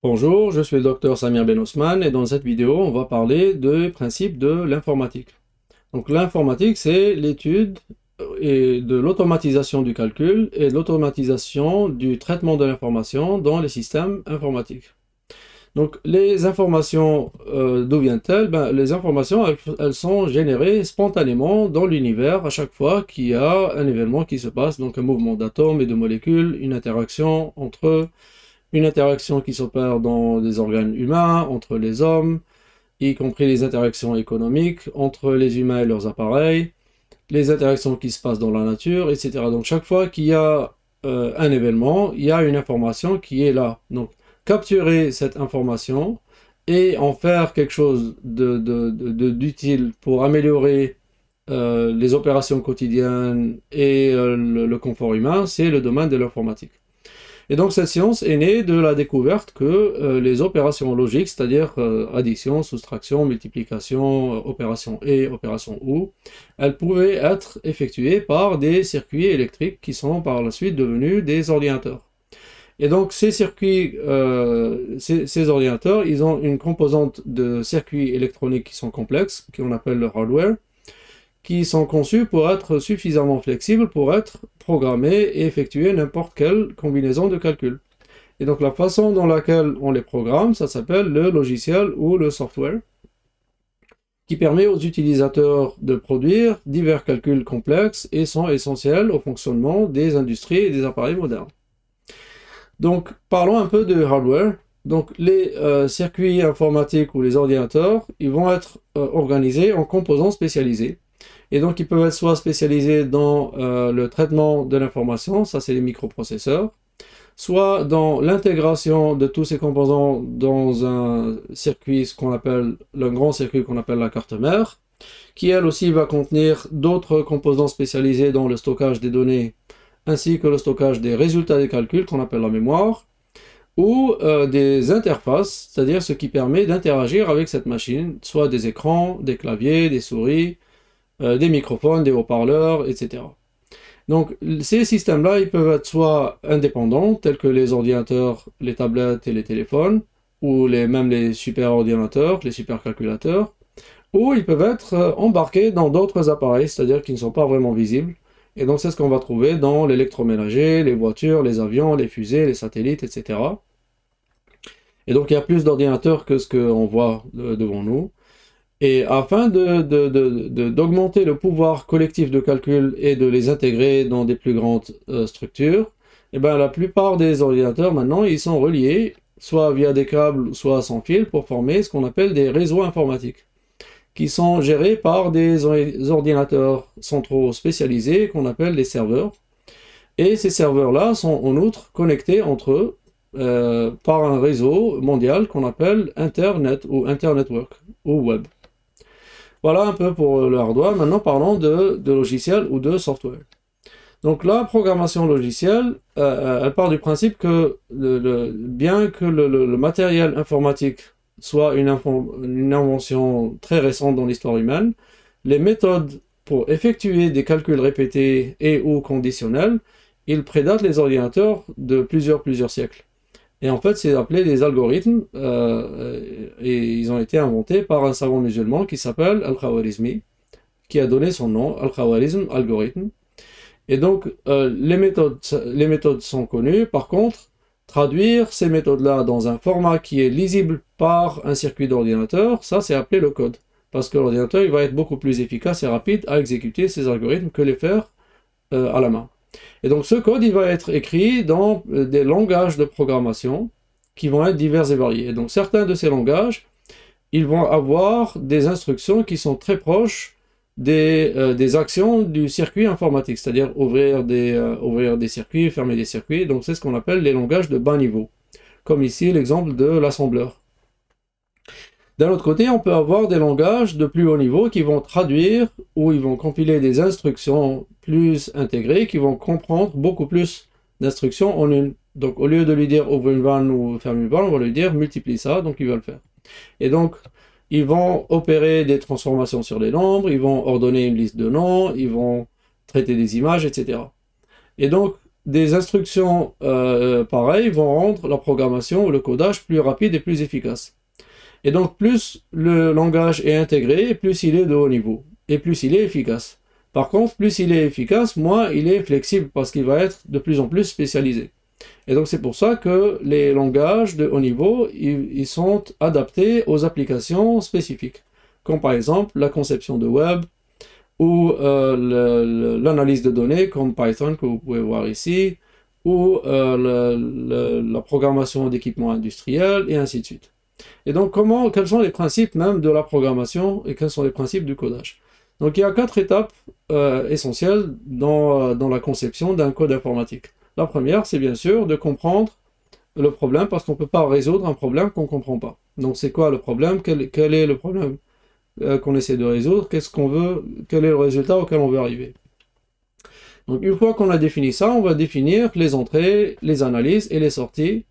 Bonjour, je suis le docteur Samir Ben Osman et dans cette vidéo, on va parler des principes de l'informatique. Donc l'informatique, c'est l'étude et de l'automatisation du calcul et de l'automatisation du traitement de l'information dans les systèmes informatiques. Donc les informations, d'où viennent-elles? Les informations, elles sont générées spontanément dans l'univers à chaque fois qu'il y a un événement qui se passe, donc un mouvement d'atomes et de molécules, une interaction entre eux, une interaction qui s'opère dans des organes humains, entre les hommes, y compris les interactions économiques entre les humains et leurs appareils, les interactions qui se passent dans la nature, etc. Donc chaque fois qu'il y a un événement, il y a une information qui est là. Donc capturer cette information et en faire quelque chose d'utile pour améliorer les opérations quotidiennes et le confort humain, c'est le domaine de l'informatique. Et donc cette science est née de la découverte que les opérations logiques, c'est-à-dire addition, soustraction, multiplication, opération et opération OU, elles pouvaient être effectuées par des circuits électriques qui sont par la suite devenus des ordinateurs. Et donc ces circuits, ces ordinateurs, ils ont une composante de circuits électroniques qui sont complexes, qu'on appelle le hardware, qui sont conçus pour être suffisamment flexibles pour être programmés et effectuer n'importe quelle combinaison de calcul. Et donc la façon dans laquelle on les programme, ça s'appelle le logiciel ou le software, qui permet aux utilisateurs de produire divers calculs complexes et sont essentiels au fonctionnement des industries et des appareils modernes. Donc parlons un peu de hardware. Donc les circuits informatiques ou les ordinateurs, ils vont être organisés en composants spécialisés. Et donc, ils peuvent être soit spécialisés dans le traitement de l'information, ça c'est les microprocesseurs, soit dans l'intégration de tous ces composants dans un circuit, ce qu'on appelle, le grand circuit qu'on appelle la carte mère, qui elle aussi va contenir d'autres composants spécialisés dans le stockage des données, ainsi que le stockage des résultats des calculs qu'on appelle la mémoire, ou des interfaces, c'est-à-dire ce qui permet d'interagir avec cette machine, soit des écrans, des claviers, des souris, des microphones, des haut-parleurs, etc. Donc ces systèmes-là, ils peuvent être soit indépendants, tels que les ordinateurs, les tablettes et les téléphones, ou même les superordinateurs, les supercalculateurs, ou ils peuvent être embarqués dans d'autres appareils, c'est-à-dire qu'ils ne sont pas vraiment visibles. Et donc c'est ce qu'on va trouver dans l'électroménager, les voitures, les avions, les fusées, les satellites, etc. Et donc il y a plus d'ordinateurs que ce qu'on voit devant nous. Et afin d'augmenter le pouvoir collectif de calcul et de les intégrer dans des plus grandes structures, eh bien, la plupart des ordinateurs maintenant, ils sont reliés, soit via des câbles, soit sans fil, pour former ce qu'on appelle des réseaux informatiques, qui sont gérés par des ordinateurs centraux spécialisés qu'on appelle des serveurs. Et ces serveurs-là sont en outre connectés entre eux par un réseau mondial qu'on appelle Internet ou Internetwork ou Web. Voilà un peu pour le hardware. Maintenant, parlons de logiciel ou de software. Donc la programmation logicielle, elle part du principe que bien que le matériel informatique soit une invention très récente dans l'histoire humaine, les méthodes pour effectuer des calculs répétés et ou conditionnels, ils prédatent les ordinateurs de plusieurs siècles. Et en fait, c'est appelé des algorithmes, et ils ont été inventés par un savant musulman qui s'appelle Al-Khwarizmi, qui a donné son nom, Al-Khwarizm, algorithme. Et donc, les méthodes sont connues. Par contre, traduire ces méthodes-là dans un format qui est lisible par un circuit d'ordinateur, ça c'est appelé le code. Parce que l'ordinateur, il va être beaucoup plus efficace et rapide à exécuter ces algorithmes que les faire à la main. Et donc ce code, il va être écrit dans des langages de programmation qui vont être divers et variés. Donc certains de ces langages, ils vont avoir des instructions qui sont très proches des actions du circuit informatique, c'est-à-dire ouvrir des circuits, fermer des circuits. Donc c'est ce qu'on appelle les langages de bas niveau, comme ici l'exemple de l'assembleur. D'un autre côté, on peut avoir des langages de plus haut niveau qui vont traduire ou ils vont compiler des instructions plus intégrées qui vont comprendre beaucoup plus d'instructions en une. Donc au lieu de lui dire ouvre une vanne ou ferme une vanne, on va lui dire multiplie ça, donc il va le faire. Et donc ils vont opérer des transformations sur les nombres, ils vont ordonner une liste de noms, ils vont traiter des images, etc. Et donc des instructions pareilles vont rendre la programmation ou le codage plus rapide et plus efficace. Et donc plus le langage est intégré, plus il est de haut niveau, et plus il est efficace. Par contre, plus il est efficace, moins il est flexible, parce qu'il va être de plus en plus spécialisé. Et donc c'est pour ça que les langages de haut niveau, ils sont adaptés aux applications spécifiques, comme par exemple la conception de web, ou l'analyse de données, comme Python, que vous pouvez voir ici, ou la programmation d'équipements industriels, et ainsi de suite. Et donc, quels sont les principes même de la programmation et quels sont les principes du codage? Donc, il y a 4 étapes essentielles dans la conception d'un code informatique. La première, c'est bien sûr de comprendre le problème, parce qu'on ne peut pas résoudre un problème qu'on ne comprend pas. Donc, c'est quoi le problème? Quel est le problème qu'on essaie de résoudre? Qu'est-ce qu'on veut? Quel est le résultat auquel on veut arriver? Donc, une fois qu'on a défini ça, on va définir les entrées, les analyses et les sorties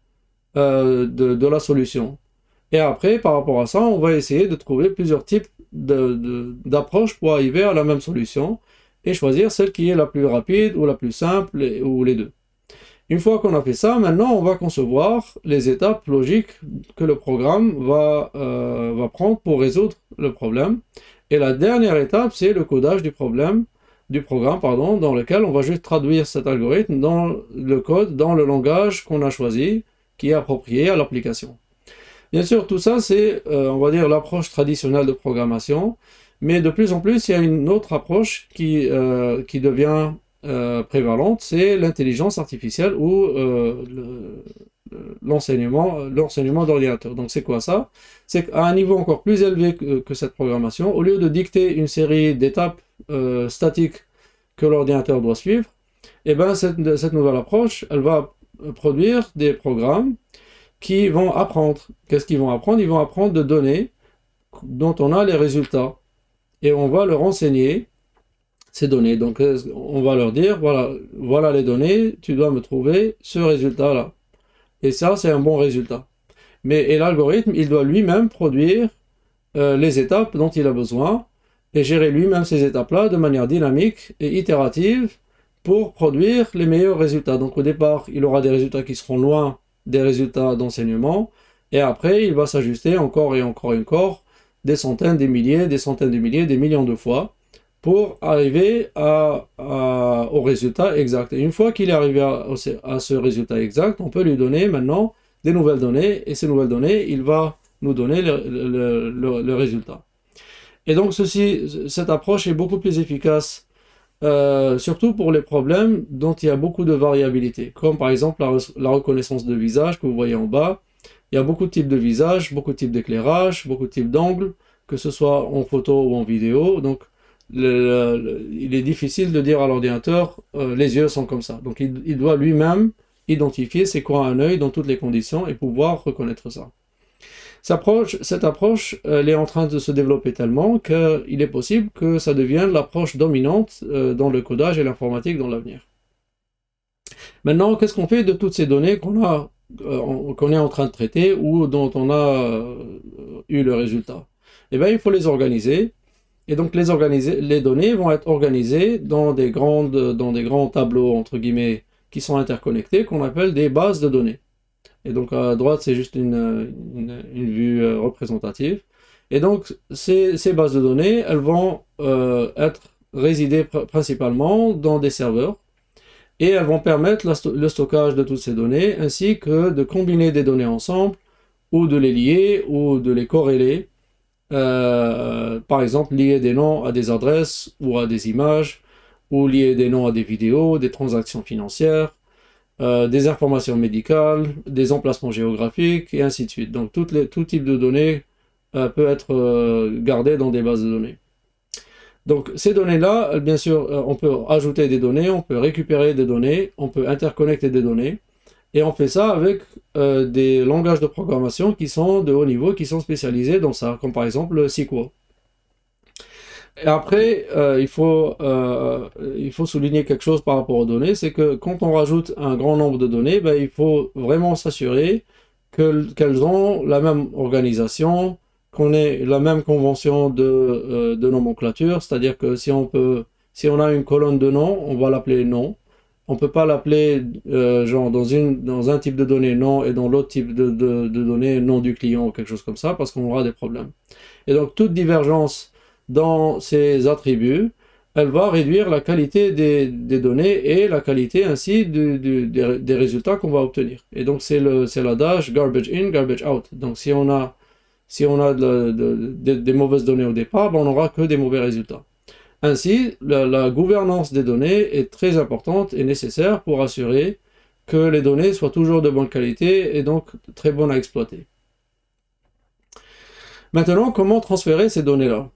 de la solution. Et après, par rapport à ça, on va essayer de trouver plusieurs types d'approches pour arriver à la même solution et choisir celle qui est la plus rapide ou la plus simple ou les deux. Une fois qu'on a fait ça, maintenant on va concevoir les étapes logiques que le programme va prendre pour résoudre le problème. Et la dernière étape, c'est le codage du programme, dans lequel on va juste traduire cet algorithme dans le code, dans le langage qu'on a choisi, qui est approprié à l'application. Bien sûr, tout ça, c'est, on va dire, l'approche traditionnelle de programmation, mais de plus en plus, il y a une autre approche qui devient prévalente, c'est l'intelligence artificielle ou l'enseignement d'ordinateur. Donc, c'est quoi ça? C'est qu'à un niveau encore plus élevé que cette programmation, au lieu de dicter une série d'étapes statiques que l'ordinateur doit suivre, eh ben, cette nouvelle approche, elle va produire des programmes qui vont apprendre. Qu'est-ce qu'ils vont apprendre? Ils vont apprendre de données dont on a les résultats. Et on va leur enseigner ces données. Donc, on va leur dire, voilà les données, tu dois me trouver ce résultat-là. Et ça, c'est un bon résultat. Et l'algorithme, il doit lui-même produire les étapes dont il a besoin et gérer lui-même ces étapes-là de manière dynamique et itérative pour produire les meilleurs résultats. Donc, au départ, il aura des résultats qui seront loin des résultats d'enseignement, et après il va s'ajuster encore et encore et encore des centaines, des milliers, des millions de fois pour arriver au résultat exact. Et une fois qu'il est arrivé à ce résultat exact, on peut lui donner maintenant des nouvelles données, et ces nouvelles données, il va nous donner le résultat. Et donc cette approche est beaucoup plus efficace, surtout pour les problèmes dont il y a beaucoup de variabilité, comme par exemple la reconnaissance de visage que vous voyez en bas. Il y a beaucoup de types de visages, beaucoup de types d'éclairage, beaucoup de types d'angles, que ce soit en photo ou en vidéo. Donc il est difficile de dire à l'ordinateur les yeux sont comme ça. Donc il doit lui-même identifier c'est quoi un œil dans toutes les conditions et pouvoir reconnaître ça. Cette approche, elle est en train de se développer tellement qu'il est possible que ça devienne l'approche dominante dans le codage et l'informatique dans l'avenir. Maintenant, qu'est-ce qu'on fait de toutes ces données qu'on est en train de traiter ou dont on a eu le résultat? Eh bien, il faut les organiser. Et donc, les données vont être organisées dans des grands tableaux, entre guillemets, qui sont interconnectés, qu'on appelle des bases de données. Et donc à droite, c'est juste une vue représentative. Et donc ces bases de données, elles vont être résidées principalement dans des serveurs. Et elles vont permettre le stockage de toutes ces données, ainsi que de combiner des données ensemble, ou de les lier, ou de les corréler. Par exemple, lier des noms à des adresses, ou à des images, ou lier des noms à des vidéos, des transactions financières, des informations médicales, des emplacements géographiques, et ainsi de suite. Donc tout type de données peut être gardé dans des bases de données. Donc ces données-là, bien sûr, on peut ajouter des données, on peut récupérer des données, on peut interconnecter des données, et on fait ça avec des langages de programmation qui sont de haut niveau, qui sont spécialisés dans ça, comme par exemple le SQL. Et après, il faut souligner quelque chose par rapport aux données, c'est que quand on rajoute un grand nombre de données, ben, il faut vraiment s'assurer qu'elles ont la même organisation, qu'on ait la même convention de nomenclature, c'est-à-dire que si on a une colonne de noms, on va l'appeler nom, On ne peut pas l'appeler genre dans un type de données non et dans l'autre type de données non du client ou quelque chose comme ça, parce qu'on aura des problèmes. Et donc toute divergence dans ces attributs, elle va réduire la qualité des données et la qualité ainsi des résultats qu'on va obtenir. Et donc c'est l'adage garbage in, garbage out. Donc si on a des mauvaises données au départ, ben on n'aura que des mauvais résultats. Ainsi, la gouvernance des données est très importante et nécessaire pour assurer que les données soient toujours de bonne qualité et donc très bonnes à exploiter. Maintenant, comment transférer ces données-là?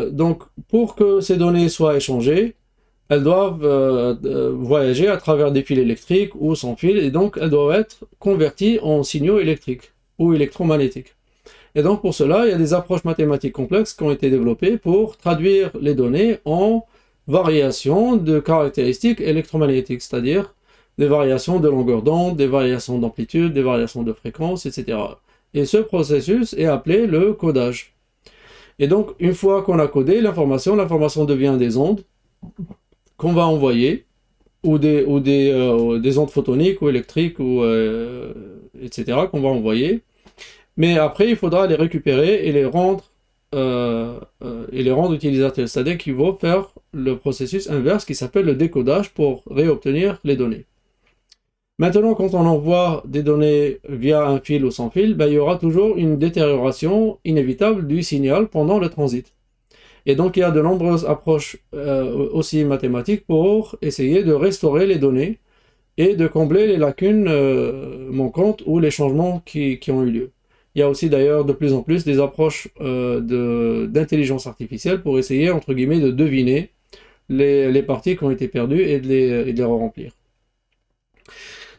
Donc, pour que ces données soient échangées, elles doivent voyager à travers des fils électriques ou sans fil, et donc elles doivent être converties en signaux électriques ou électromagnétiques. Et donc pour cela, il y a des approches mathématiques complexes qui ont été développées pour traduire les données en variations de caractéristiques électromagnétiques, c'est-à-dire des variations de longueur d'onde, des variations d'amplitude, des variations de fréquence, etc. Et ce processus est appelé le codage. Et donc, une fois qu'on a codé l'information devient des ondes qu'on va envoyer, ou des ondes photoniques ou électriques, etc., qu'on va envoyer. Mais après, il faudra les récupérer et les rendre utilisateurs. C'est-à-dire qu'il faut faire le processus inverse qui s'appelle le décodage pour réobtenir les données. Maintenant, quand on envoie des données via un fil ou sans fil, ben, il y aura toujours une détérioration inévitable du signal pendant le transit. Et donc, il y a de nombreuses approches aussi mathématiques pour essayer de restaurer les données et de combler les lacunes manquantes ou les changements qui ont eu lieu. Il y a aussi d'ailleurs de plus en plus des approches d'intelligence artificielle pour essayer, entre guillemets, de deviner les parties qui ont été perdues et de les remplir.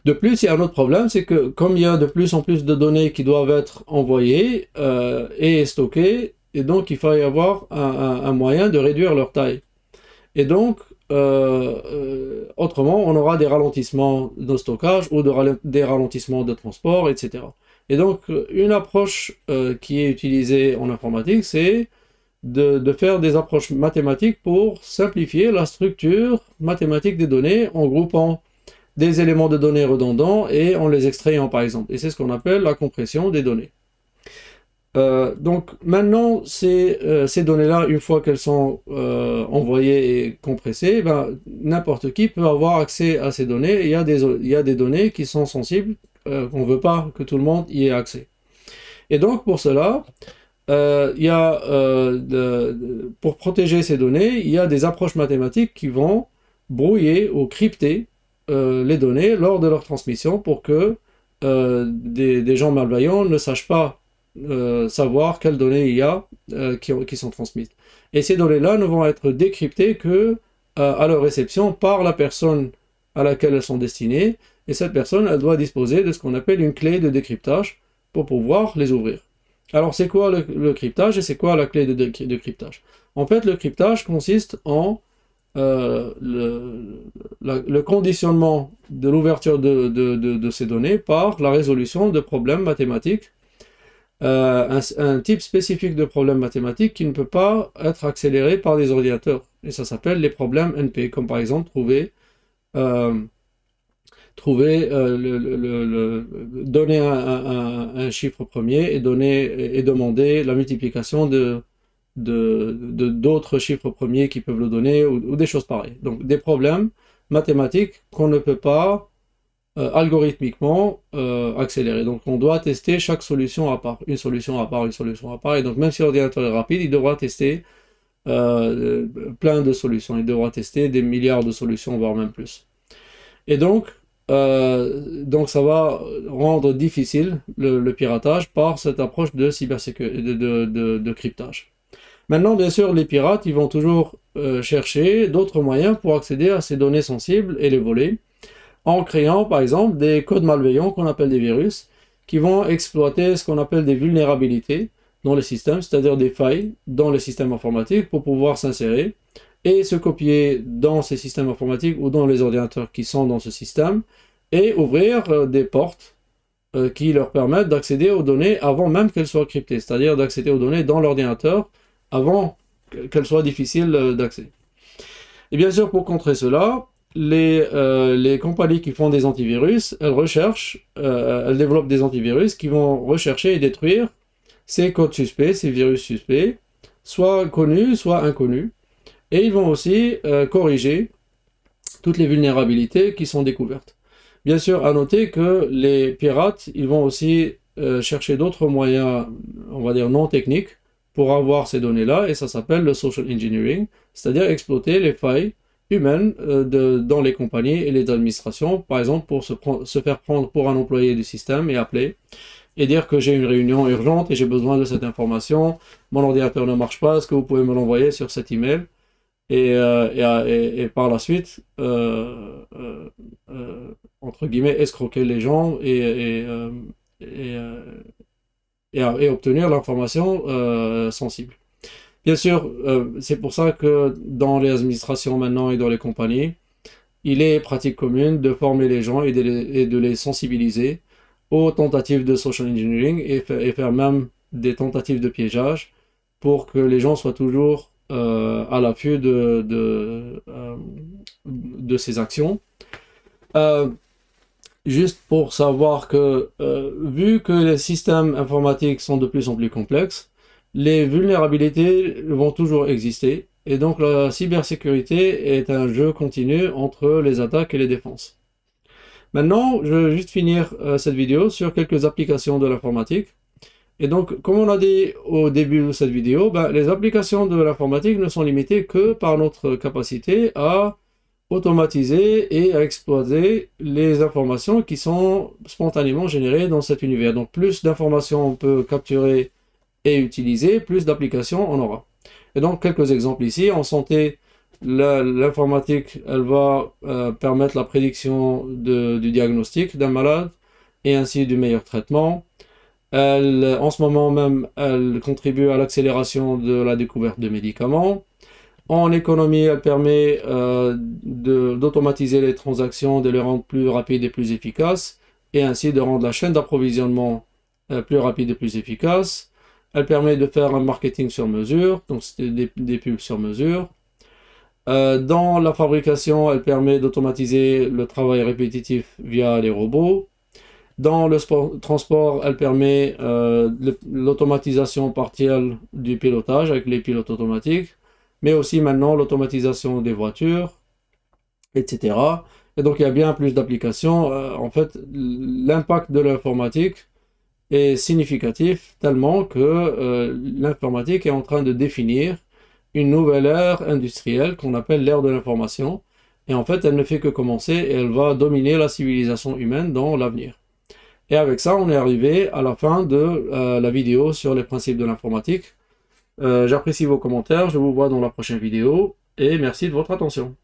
De plus, il y a un autre problème, c'est que comme il y a de plus en plus de données qui doivent être envoyées et stockées, et donc il faut y avoir un moyen de réduire leur taille. Et donc, autrement, on aura des ralentissements de stockage ou des ralentissements de transport, etc. Et donc, une approche qui est utilisée en informatique, c'est de faire des approches mathématiques pour simplifier la structure mathématique des données en groupant des éléments de données redondants et en les extrayant, par exemple. Et c'est ce qu'on appelle la compression des données. Donc maintenant, ces données-là, une fois qu'elles sont envoyées et compressées, ben, n'importe qui peut avoir accès à ces données. Il y a des données qui sont sensibles, qu'on ne veut pas que tout le monde y ait accès. Et donc pour cela, pour protéger ces données, il y a des approches mathématiques qui vont brouiller ou crypter les données lors de leur transmission pour que des gens malveillants ne sachent pas savoir quelles données il y a qui sont transmises. Et ces données-là ne vont être décryptées que à leur réception par la personne à laquelle elles sont destinées, et cette personne, elle doit disposer de ce qu'on appelle une clé de décryptage pour pouvoir les ouvrir. Alors c'est quoi le cryptage et c'est quoi la clé de cryptage? En fait, le cryptage consiste en le conditionnement de l'ouverture de ces données par la résolution de problèmes mathématiques, un type spécifique de problème mathématique qui ne peut pas être accéléré par des ordinateurs. Et ça s'appelle les problèmes NP, comme par exemple donner un chiffre premier et demander la multiplication d'autres chiffres premiers qui peuvent le donner, ou des choses pareilles. Donc des problèmes mathématiques qu'on ne peut pas algorithmiquement accélérer. Donc on doit tester chaque solution à part, une solution à part, une solution à part, et donc même si l'ordinateur est rapide, il devra tester plein de solutions, il devra tester des milliards de solutions, voire même plus. Et donc ça va rendre difficile le piratage par cette approche de cybersécurité, de cryptage. Maintenant, bien sûr, les pirates, ils vont toujours chercher d'autres moyens pour accéder à ces données sensibles et les voler, en créant, par exemple, des codes malveillants qu'on appelle des virus, qui vont exploiter ce qu'on appelle des vulnérabilités dans le système, c'est-à-dire des failles dans les systèmes informatiques pour pouvoir s'insérer et se copier dans ces systèmes informatiques ou dans les ordinateurs qui sont dans ce système et ouvrir des portes qui leur permettent d'accéder aux données avant même qu'elles soient cryptées, c'est-à-dire d'accéder aux données dans l'ordinateur avant qu'elles soient difficiles d'accès. Et bien sûr, pour contrer cela, les compagnies qui font des antivirus, elles développent des antivirus qui vont rechercher et détruire ces codes suspects, ces virus suspects, soit connus, soit inconnus. Et ils vont aussi corriger toutes les vulnérabilités qui sont découvertes. Bien sûr, à noter que les pirates, ils vont aussi chercher d'autres moyens, on va dire non techniques, pour avoir ces données-là, et ça s'appelle le social engineering, c'est-à-dire exploiter les failles humaines dans les compagnies et les administrations, par exemple pour se faire prendre pour un employé du système et appeler, et dire que j'ai une réunion urgente et j'ai besoin de cette information, mon ordinateur ne marche pas, est-ce que vous pouvez me l'envoyer sur cet email? Et par la suite, entre guillemets, escroquer les gens et obtenir l'information sensible. Bien sûr, c'est pour ça que dans les administrations maintenant et dans les compagnies, il est pratique commune de former les gens et de les sensibiliser aux tentatives de social engineering et faire même des tentatives de piégeage pour que les gens soient toujours à l'affût de ces actions. Juste pour savoir que, vu que les systèmes informatiques sont de plus en plus complexes, les vulnérabilités vont toujours exister, et donc la cybersécurité est un jeu continu entre les attaques et les défenses. Maintenant, je vais juste finir cette vidéo sur quelques applications de l'informatique. Et donc, comme on a dit au début de cette vidéo, les applications de l'informatique ne sont limitées que par notre capacité à automatiser et à exploiter les informations qui sont spontanément générées dans cet univers. Donc, plus d'informations on peut capturer et utiliser, plus d'applications on aura. Et donc, quelques exemples ici. En santé, l'informatique, elle va permettre la prédiction du diagnostic d'un malade et ainsi du meilleur traitement. En ce moment même, elle contribue à l'accélération de la découverte de médicaments. En économie, elle permet d'automatiser les transactions, de les rendre plus rapides et plus efficaces, et ainsi de rendre la chaîne d'approvisionnement plus rapide et plus efficace. Elle permet de faire un marketing sur mesure, donc c'est des pubs sur mesure. Dans la fabrication, elle permet d'automatiser le travail répétitif via les robots. Dans le transport, elle permet l'automatisation partielle du pilotage avec les pilotes automatiques, mais aussi maintenant l'automatisation des voitures, etc. Et donc il y a bien plus d'applications. En fait, l'impact de l'informatique est significatif tellement que l'informatique est en train de définir une nouvelle ère industrielle qu'on appelle l'ère de l'information. Et en fait, elle ne fait que commencer et elle va dominer la civilisation humaine dans l'avenir. Et avec ça, on est arrivé à la fin de la vidéo sur les principes de l'informatique. J'apprécie vos commentaires, je vous vois dans la prochaine vidéo et merci de votre attention.